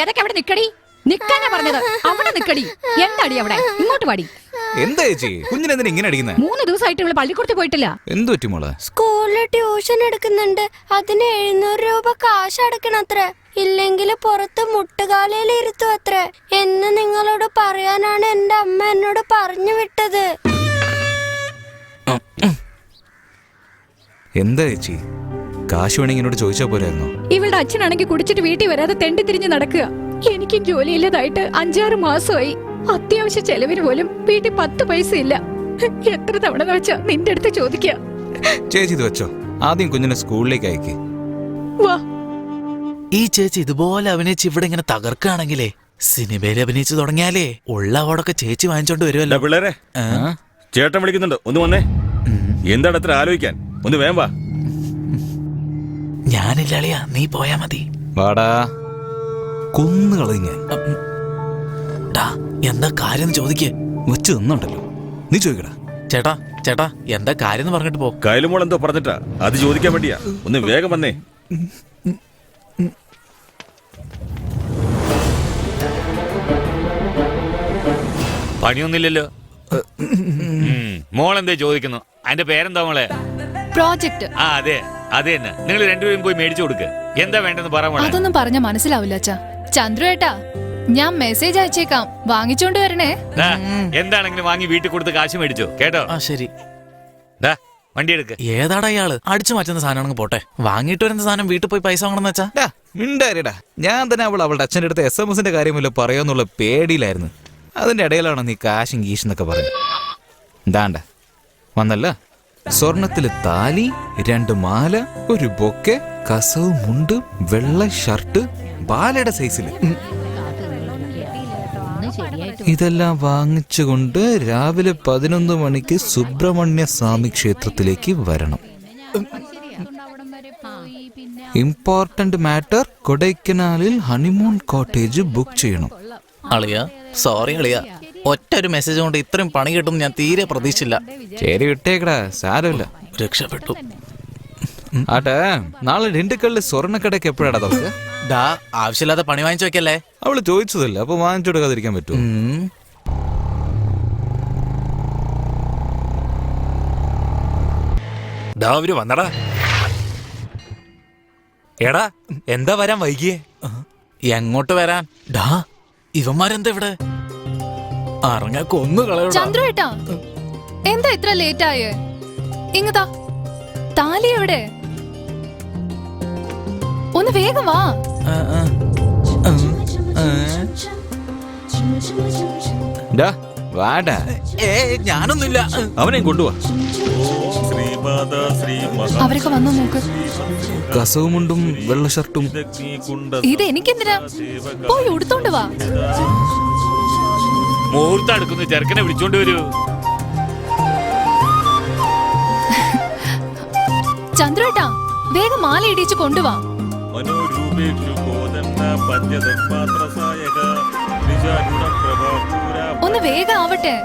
ഏതൊക്കെ അവിടെ നിക്കടി, നിക്കാനാ പറഞ്ഞത്. അവിടെ നിക്കടി. എന്താടി അവിടെ? ഇങ്ങോട്ട് പാടി. എന്താ ചേച്ചി കുഞ്ഞിനെന്തിനാ ഇങ്ങനെ അടിക്കുന്നത്? 3 ദിവസമായിട്ട് ഇവള് പള്ളിക്കൂടത്തിൽ പോയിട്ടില്ല. എന്തു പറ്റി മോളെ? സ്കൂളില് ട്യൂഷൻ എടുക്കുന്നുണ്ട്. അതിന് 700 രൂപ കാശ് അടക്കണത്ര. ഇല്ലെങ്കിൽ പുറത്ത് മുട്ടുകാലയിൽ ഇരുത്തും അത്ര. എന്ന് നിങ്ങളോട് പറയാനാണ് എന്റെ അമ്മ എന്നോട് പറഞ്ഞു വിട്ടത്. എന്താ ചേച്ചി കാശ് വേണമെങ്കിൽ എന്നോട് ചോദിച്ചാ പോരായിരുന്നോ? ഇവളുടെ അച്ഛനാണെങ്കിൽ കുടിച്ചിട്ട് വീട്ടിൽ വരാതെ തെണ്ടി തിരിഞ്ഞ് നടക്കുക. എനിക്കും ജോലിയില്ലതായിട്ട് 5-6 മാസമായി. അത്യാവശ്യ ചെലവിന് പോലും വീട്ടിൽ 10 പൈസ ഇല്ല. എത്ര തവണ വെച്ചാ നിന്റെ അടുത്ത് ചോദിക്കുക. ചേച്ചി ഇത് വെച്ചോ, ആദ്യം കുഞ്ഞിനെ സ്കൂളിലേക്ക് അയക്ക്. വാ. ഈ ചേച്ചി ഇതുപോലെ അഭിനയിച്ച് ഇവിടെ ഇങ്ങനെ തകർക്കുകയാണെങ്കിലേ സിനിമയിൽ അഭിനയിച്ചു തുടങ്ങിയാലേ ഉള്ള അവാർഡൊക്കെ ചേച്ചി വാങ്ങിച്ചോണ്ട് വരുമല്ലോ. പിള്ളേരെ ചേട്ടൻ വിളിക്കുന്നുണ്ട്, ഒന്ന് വന്നേ. എന്താണ് അത്ര ആലോചിക്കാൻ? ഒന്ന് വേം വാ. ഞാനില്ല അളിയാ, നീ പോയാ മതി. വാടാ, കൊന്നു കളഞ്ഞ എന്താ കാര്യം ചോദിക്കേ? വെച്ച് നിന്നുണ്ടല്ലോ, നീ ചോദിക്കടാ. ചേട്ടാ ചേട്ടാ എന്താ കാര്യം പറഞ്ഞിട്ട് പോ. കൈലുമോൾ എന്തോ പറഞ്ഞിട്ടാ, അത് ചോദിക്കാൻ വേണ്ടിയാ. ഒന്ന് വേഗം വന്നേ. പണിയൊന്നുമില്ലല്ലോ. മോളെന്തേ ചോദിക്കുന്നു? അതിന്റെ പേരെന്താ മോളെ? പ്രോജക്റ്റ്. ആ അതെ അത് തന്നെ. നിങ്ങൾ രണ്ടുപേരും പോയി മേടിച്ചു കൊടുക്ക്. എന്താ വേണ്ടെന്ന് പറ മോളെ. അതൊന്നും പറഞ്ഞ മനസ്സിലാവില്ല അച്ഛാ. ചന്ദ്രു ഏട്ടാ, ഞാൻ മെസ്സേജ് അയച്ചേക്കാം, വാങ്ങിച്ചോണ്ട് വരണേ. എന്താണെങ്കിലും വാങ്ങി വീട്ടിൽ കൊടുത്ത് കാശ് മേടിച്ചോ, കേട്ടോ? ആ ശരി. വണ്ടി എടുക്ക്. ഏതാടാ ഇയാള്? അടിച്ചു മാറ്റുന്ന സാധനമാണെങ്കിൽ പോട്ടെ, വാങ്ങിട്ട് വരുന്ന സാധനം വീട്ടിൽ പോയി പൈസ വാങ്ങണമെന്ന് വെച്ചാ മിണ്ടാരിടാ. ഞാൻ തന്നെ അവളുടെ അച്ഛൻ്റെ അടുത്ത് SMS കാര്യമല്ലോ പറയാന്നുള്ള പേടിയിലായിരുന്നു. അതിന്റെ ഇടയിലാണ് നീ കാശും ഗീഷെന്നൊക്കെ പറഞ്ഞു. എന്താണ്ട വന്നല്ല, സ്വർണത്തില് താലി, 2 മാല, ഒരു ബൊക്കെ, കസവ് മുണ്ട്, വെള്ള ഷർട്ട്, ബാലയുടെ സൈസില്. ഇതെല്ലാം വാങ്ങിച്ചുകൊണ്ട് രാവിലെ 11 മണിക്ക് സുബ്രഹ്മണ്യ സ്വാമി ക്ഷേത്രത്തിലേക്ക് വരണം. ഇമ്പോർട്ടന്റ് മാറ്റർ, കൊടൈക്കനാലിൽ ഹണിമൂൺ കോട്ടേജ് ബുക്ക് ചെയ്യണം. അളിയ സോറി അളിയ, ഒറ്റ ഒരു മെസ്സേജ് കൊണ്ട് ഇത്രയും പണി കിട്ടും ഞാൻ തീരെ പ്രതീക്ഷിച്ചില്ല. ശരി വിട്ടേക്കടാ, സാരമില്ല. രക്ഷപ്പെട്ടു. ആട്ടെ, നാളെ ഡിണ്ടുക്കല്ലിൽ സ്വർണ്ണക്കടയ്ക്ക് എപ്പോഴാടാ നമുക്ക്? ആവശ്യമില്ലാതെ പണി വാങ്ങിച്ചു വെക്കല്ലേ. അവള് ചോദിച്ചതല്ലേ, അപ്പൊ വാങ്ങിച്ചു കൊടുക്കാതിരിക്കാൻ പറ്റുമോ? അവര് വന്നടാ. എടാ എന്താ വരാൻ വൈകിയേ? എങ്ങോട്ട് വരാൻ? ഇവന്മാരെന്താ ഇവിടെ? അറിഞ്ഞ കൊന്നു കളയോ. ചന്ദ്രു ഏട്ടാ, എന്താ ഇത്ര ലേറ്റ് ആയേ? ഇങ്ങതാ താലി എവിടെ? ഒന്ന് വേഗം വാ. വാടാ. ഞാനൊന്നുമില്ല. അവനെ കൊണ്ടുവാ. അവരൊക്കെ വന്നു നോക്ക്. കസവുമുണ്ടും വെള്ള ഷർട്ടും. ഇത് എനിക്കെന്തിനാ? പോയി ഉടുത്തോണ്ട് വാ. മുഹൂർത്തം അടുക്കുന്ന ചെറുക്കനെ വിളിച്ചോണ്ട് വരൂ. ചന്ദ്രു ഏട്ടാ, വേഗം മാല ഇടിച്ച് കൊണ്ടുവാ. ഒന്ന് വേഗം ആവട്ടെ.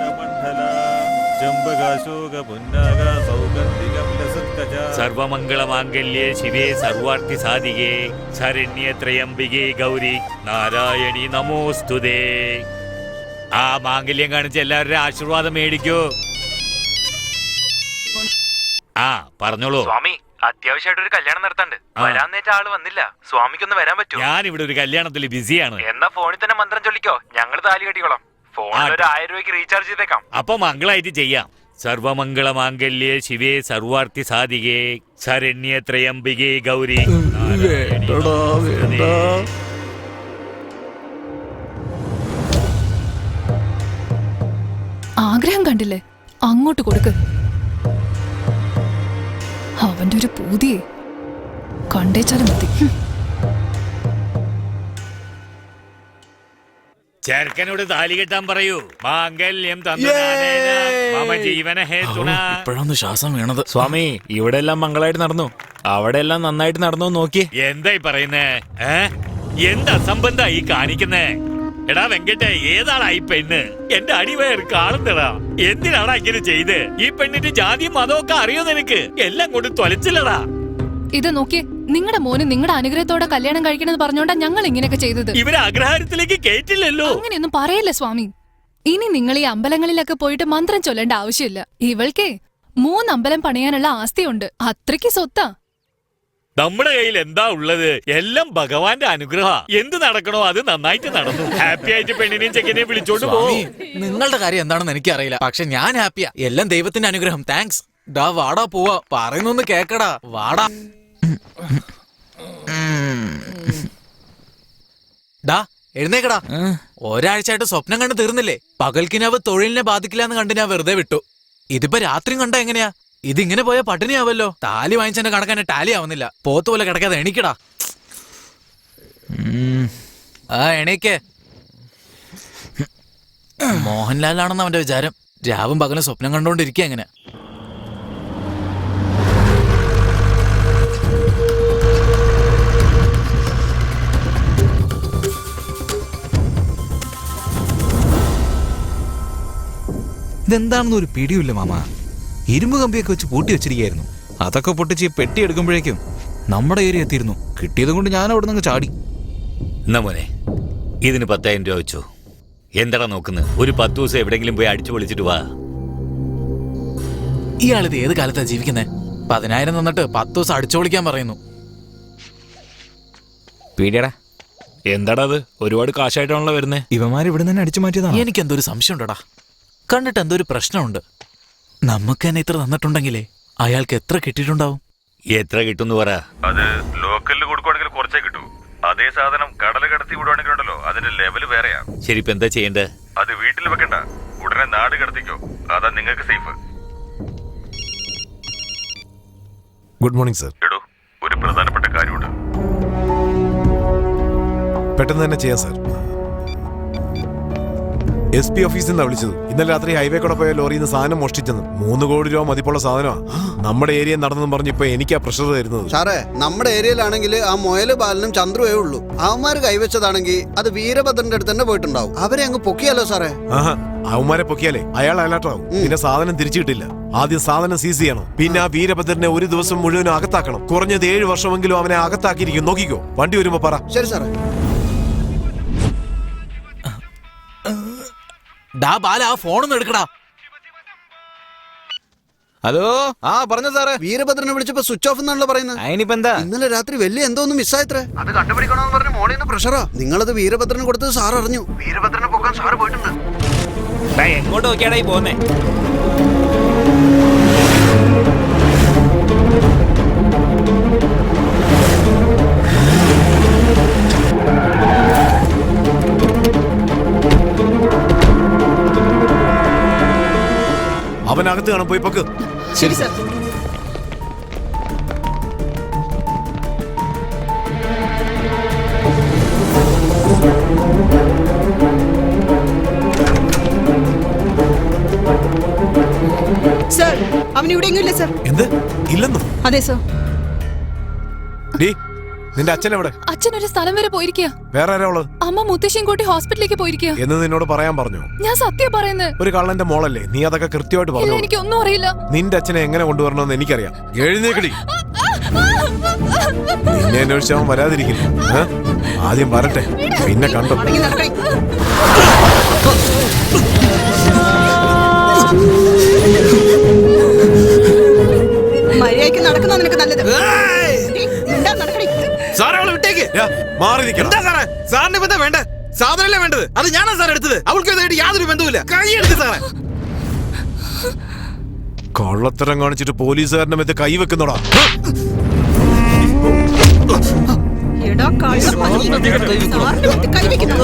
സർവമംഗളമാംഗല്യേ ശിവേ സർവാർത്ഥി സാധികേ ശരണ്യേ ത്രയംബികേ ഗൗരി നാരായണി നമോസ്തുതേ. ആ മാംഗല്യം കാണിച്ച് എല്ലാവരുടെ ആശീർവാദം മേടിക്കൂ. ആ പറഞ്ഞോളൂ. സ്വാമി, അത്യാവശ്യമായിട്ട് ഒരു കല്യാണം നടത്താണ്ട്. വരാന്നേറ്റ ആള് വന്നില്ല. സ്വാമിക്കൊന്ന് വരാൻ പറ്റുമോ? ഞാൻ ഇവിടെ ഒരു കല്യാണത്തിൽ ബിസിയാണ്. എന്നാ ഫോണിൽ തന്നെ മന്ത്രം ചൊല്ലിക്കോ, ഞങ്ങള് താലി കെട്ടിക്കോളാം. ഫോണിൽ ഒരു 1000 രൂപയ്ക്ക് റീചാർജ് ചെയ്തേക്കാം. അപ്പൊ മംഗളായിട്ട് ചെയ്യാം. സർവമംഗളമാംഗല്യേ ശിവേ സർവാർത്ഥി സാധികേ ശരണ്യേ ത്രയംബികേ ഗൗരി. ആഗ്രഹം കണ്ടില്ലേ? അങ്ങോട്ട് കൊടുക്ക്. അവന്റെ ഒരു പൂതിയെ കണ്ടേച്ചാലും മതി. ചെറുക്കനോട് താലി കെട്ടാൻ പറയൂ. മാംഗല്യം ഇപ്പോഴാണ് ശ്വാസം വീണത്. സ്വാമി, ഇവിടെ എല്ലാം മംഗളായിട്ട് നടന്നു, അവിടെ എല്ലാം നന്നായിട്ട് നടന്നു നോക്കി. എന്തായി പറയുന്നേ? എന്താ അസംബന്ധ ഈ കാണിക്കുന്നേ? എടാ വെങ്കട്ടെ, ഏതാടാ ഈ പെണ്ണ്? എന്റെ അടിവയർ കാണുന്നടാ. എന്തിനാടാ ഇങ്ങനെ ചെയ്ത്? ഈ പെണ്ണിന്റെ ജാതിയും മതവും ഒക്കെ അറിയോ നിനക്ക്? എല്ലാം കൊണ്ട് തൊലച്ചില്ലടാ. ഇത് നോക്കി, നിങ്ങളുടെ മോന് നിങ്ങളുടെ അനുഗ്രഹത്തോടെ കല്യാണം കഴിക്കണമെന്ന് പറഞ്ഞോണ്ടാ ഞങ്ങൾ ഇങ്ങനെയൊക്കെ ചെയ്തത്. ഇവരെ അഗ്രഹാരത്തിലേക്ക് കേറ്റില്ലല്ലോ. അങ്ങനെയൊന്നും പറയല്ലേ സ്വാമി. ഇനി നിങ്ങൾ ഈ അമ്പലങ്ങളിലൊക്കെ പോയിട്ട് മന്ത്രം ചൊല്ലേണ്ട ആവശ്യമില്ല. ഇവൾക്കേ 3 അമ്പലം പണിയാനുള്ള ആസ്തിയുണ്ട്. അത്രയ്ക്ക് സ്വത്താ. നമ്മുടെ കയ്യിൽ എന്താ ഉള്ളത്? എല്ലാം ഭഗവാന്റെ അനുഗ്രഹ. എന്ത് നടക്കണോ അത് നന്നായിട്ട് നടന്നു. ഹാപ്പി ആയിട്ട് പെണ്ണിനെയും ചെക്കനെയും വിളിച്ചോണ്ട് സ്വാമി, പോകും. നിങ്ങളുടെ കാര്യം എന്താണെന്ന് എനിക്കറിയില്ല. പക്ഷെ ഞാൻ ഹാപ്പിയാ. എല്ലാം ദൈവത്തിന്റെ അനുഗ്രഹം. താങ്ക്സ്. ഡാ വാടാ പോവാ. പറയുന്നൊന്ന് കേക്കടാ. വാടാ. ഡാ എഴുന്നേക്കടാ. ഒരാഴ്ചയായിട്ട് സ്വപ്നം കണ്ട് തീർന്നില്ലേ? പകൽക്കിനാവ് തൊഴിലിനെ ബാധിക്കില്ല എന്ന് കണ്ട് ഞാൻ വെറുതെ വിട്ടു. ഇതിപ്പോ രാത്രിയും കണ്ട എങ്ങനെയാ? ഇതിങ്ങനെ പോയാൽ പട്ടിണിയാവല്ലോ. താലി വാങ്ങിച്ചെന്നെ കണക്കാൻ ടാലി ആവുന്നില്ല. പോത്തുപോലെ കിടക്കാതെ എണീക്കടാ. ആ എണീക്കേ. മോഹൻലാലാണെന്ന് അവന്റെ വിചാരം. രാവും പകലും സ്വപ്നം കണ്ടോണ്ടിരിക്കുക എങ്ങനെ. ഇതെന്താണെന്ന് ഒരു പിടിയില്ല മാമ. ഇരുമ്പ് കമ്പിയൊക്കെ വെച്ച് പൂട്ടി വെച്ചിരിക്കുകയായിരുന്നു. അതൊക്കെ പൊട്ടിച്ച് പെട്ടി എടുക്കുമ്പോഴേക്കും നമ്മുടെ ഏരിയ എത്തിയിരുന്നു. കിട്ടിയതും കൊണ്ട് ഞാൻ അവിടെ നിന്ന് ചാടി. എന്നാ മോനെ, ഇതിന് 10,000 രൂപ വെച്ചോ. എന്താടാ നോക്കുന്നത്? ഒരു 10 ദിവസം എവിടെങ്കിലും പോയി അടിച്ചു പൊളിച്ചിട്ട് വാ. ഇയാളിത് ഏത് കാലത്താ ജീവിക്കുന്നേ? 10,000 തന്നിട്ട് 10 ദിവസം അടിച്ചോളിക്കാൻ പറയുന്നു. പീടിയടാ. എന്താടാ അത്? ഒരുപാട് കാശായിട്ടാണല്ലോ വരുന്നേ. ഇവന്മാർ ഇവിടെ തന്നെ അടിച്ചു മാറ്റിയതാണ്. എനിക്ക് എന്തോ ഒരു സംശയം ഉണ്ടടാ. കണ്ടിട്ട് എന്തോ ഒരു പ്രശ്നമുണ്ട്. നമുക്ക് തന്നെ ഇത്ര തന്നിട്ടുണ്ടെങ്കിലേ അയാൾക്ക് എത്ര കിട്ടിയിട്ടുണ്ടാവും? എത്ര കിട്ടുന്നു പറ. അത് ലോക്കലിൽ കൊടുക്കുവാണെങ്കിൽ കുറച്ചേ കിട്ടൂ. അതേ സാധനം കടൽ കടത്തി വിടുവാണെങ്കിൽ ഉണ്ടല്ലോ, അതിന്റെ ലെവല് വേറെയാ. ശരി, ഇപ്പൊ എന്താ ചെയ്യണ്ടേ? അത് വീട്ടിൽ വെക്കണ്ട, ഉടനെ നാട് കടത്തിക്കോ. അതാ നിങ്ങൾക്ക് സേഫ്. Good morning sir. എടോ, ഒരു പ്രധാനപ്പെട്ട കാര്യമുണ്ട്. പെട്ടെന്ന് തന്നെ ചെയ്യാം സർ. SP ഓഫീസിൽ നിന്നാണ് വിളിച്ചത്. ഇന്നലെ രാത്രി ഹൈവേ കൂടെ പോയ ലോറിയിൽ നിന്ന് സാധനം മോഷ്ടിച്ചെന്ന്. 3 കോടി രൂപ മതിപ്പുള്ള സാധനമാണ്. നമ്മുടെ ഏരിയ നടന്നെന്ന് പറഞ്ഞ് ഇപ്പൊ എനിക്കാ പ്രഷർ തരുന്നത്. സാറേ, നമ്മുടെ ഏരിയയിലാണെങ്കിൽ ആ മൊയല് ബാലനും ചന്ദ്രുവേ ഉള്ളൂ. അവന്മാര് കൈവച്ചതാണെങ്കിൽ അത് വീരഭദ്രന്റെ അടുത്ത് തന്നെ പോയിട്ടുണ്ടാവും. അവരെ അങ്ങ് പൊക്കിയാലോ സാറേ? ആഹാ, അവന്മാരെ പൊക്കിയാലേ അയാൾ അലർട്ടാവും. പിന്നെ സാധനം തിരിച്ചു കിട്ടില്ല. ആദ്യം സാധനം സീസ് ചെയ്യണം. പിന്നെ ആ വീരഭദ്രനെ ഒരു ദിവസം മുഴുവനും അകത്താക്കണം. കുറഞ്ഞത് 7 വർഷമെങ്കിലും അവനെ അകത്താക്കിയിരിക്കും. നോക്കിക്കോ, വണ്ടി വരുമ്പോ പറ. ശരി സാറേ. ഡാ ബാല, ആ ഫോണൊന്നും എടുക്കടാ. ഹലോ, ആ പറഞ്ഞു സാറേ. വീരഭദ്രനെ വിളിച്ചപ്പോ സ്വിച്ച് ഓഫ് എന്നാണല്ലോ പറയുന്നത്. അതിനിപ്പോ എന്താ? ഇന്നലെ രാത്രി വലിയ എന്തോ ഒന്ന് മിസ്സായത്രേ. അത് കണ്ടുപിടിക്കണമെന്ന് പറഞ്ഞ് മോളിൽ നിന്ന് പ്രഷറാ. നിങ്ങളത് വീരഭദ്രന് കൊടുത്തത് സാർ അറിഞ്ഞു. വീരഭദ്രനെ പൊക്കാൻ സാറ് പോയിട്ടുണ്ട്. എങ്ങോട്ട് നോക്കിയാടാ ഈ പോന്നേ? അവനകത്ത് കാണാൻ പോയി പൊക്ക്. ശരി സർ. സർ, അവൻ ഇവിടെ ഇല്ല സർ. എന്ത്? ഇല്ലെന്നോ? അതെ സർ. നിന്റെ അച്ഛൻ എവിടെ? അച്ഛൻ ഒരു സ്ഥലം വരെ പോയിരിക്കുക. വേറെ ആരാ ഉള്ളത്? അമ്മ മുത്തശ്ശിയും കൂട്ടി ഹോസ്പിറ്റലിലേക്ക് പോയിരിക്കുക. എന്ന് നിന്നോട് പറയാൻ പറഞ്ഞു. ഞാൻ സത്യം പറയുന്നത്. ഒരു കള്ളന്റെ മോളല്ലേ നീ? അതൊക്കെ കൃത്യമായിട്ട് പറഞ്ഞു. എനിക്കൊന്നും അറിയില്ല. നിന്റെ അച്ഛനെ എങ്ങനെ കൊണ്ടുവരണമെന്ന് എനിക്കറിയാം. എഴുന്നേക്കടി. നിന്നെ അന്വേഷിച്ചവൻ വരാതിരിക്കില്ല. ആദ്യം വരട്ടെ, പിന്നെ കണ്ടോ. മര്യാദയ്ക്ക് നടക്കുന്ന നിനക്ക് നല്ലത്. മാറി നിൽക്കണം. സാറിന് എന്താ വേണ്ട? സാധനല്ലേ വേണ്ടത്? അത് ഞാനാ സാർ എടുത്തത്. അവൾക്ക് ഇതായിട്ട് യാതൊരു ബന്ധവുമില്ല. കൈയെടുത്ത് സാറേ. കള്ളത്തരം കാണിച്ചിട്ട് പോലീസുകാരന്റെ മെത്ത് കൈവെക്കുന്നോടാ. എടാ കള്ള സാറിന്റെ മെത്ത് കൈവയ്ക്കുന്നു.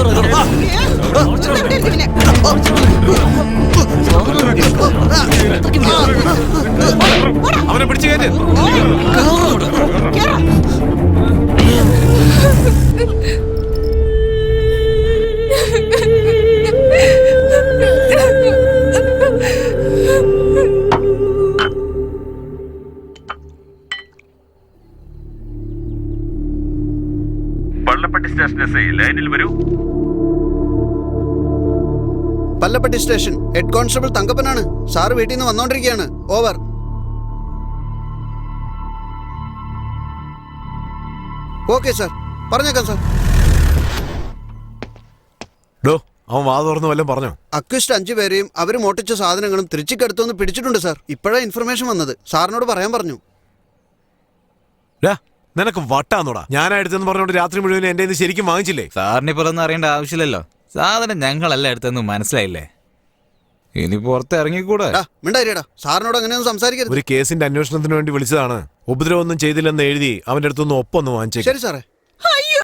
അവനെ പിടിച്ചു കയറ്റ്. പള്ളപ്പട്ടി സ്റ്റേഷൻ SI ലൈനിൽ വരൂ. പല്ലപ്പട്ടി സ്റ്റേഷൻ ഹെഡ് കോൺസ്റ്റബിൾ തങ്കപ്പനാണ്. സാറ് വീട്ടിൽ നിന്ന് വന്നോണ്ടിരിക്കുകയാണ്. ഓവർ. ഓക്കെ സാർ, പറഞ്ഞേക്കാം സാർ. ഡോ അവൻ വാ തുറന്ന് വല്ലതും പറഞ്ഞോ? അക്വിസ്റ്റ് 5 പേരെയും അവർ മോട്ടിച്ച സാധനങ്ങളും തിരിച്ചിക്കടുത്തൊന്ന് പിടിച്ചിട്ടുണ്ട് സാർ. ഇപ്പോഴാണ് ഇൻഫർമേഷൻ വന്നത്. സാറിനോട് പറയാൻ പറഞ്ഞു. ഡാ നിനക്ക് വട്ടാന്നോടാ. ഞാനായിട്ടെന്ന് പറഞ്ഞോണ്ട് രാത്രി മുഴുവൻ എന്റെ കയ്യിന്ന് ശരിക്കും വാങ്ങിച്ചില്ലേ? സാറിന് ഇപ്പോൾ ഒന്നും അറിയേണ്ട ആവശ്യമില്ലല്ലോ. സാധനം ഞങ്ങളല്ല എടുത്തെന്ന് മനസ്സിലായില്ലേ? ഇനി പുറത്ത് ഇറങ്ങിക്കൂടെ? മിണ്ടായിരിടാ, സാറിനോട് അങ്ങനെയൊന്നും സംസാരിക്കരുത്. ഒരു കേസിന്റെ അന്വേഷണത്തിന് വേണ്ടി വിളിച്ചതാണ്. ഉപദ്രവമൊന്നും ചെയ്തില്ലെന്ന് എഴുതി അവന്റെ അടുത്തൊന്ന് ഒപ്പൊന്ന് വാങ്ങിച്ചേക്കും. ശരി സാറേ.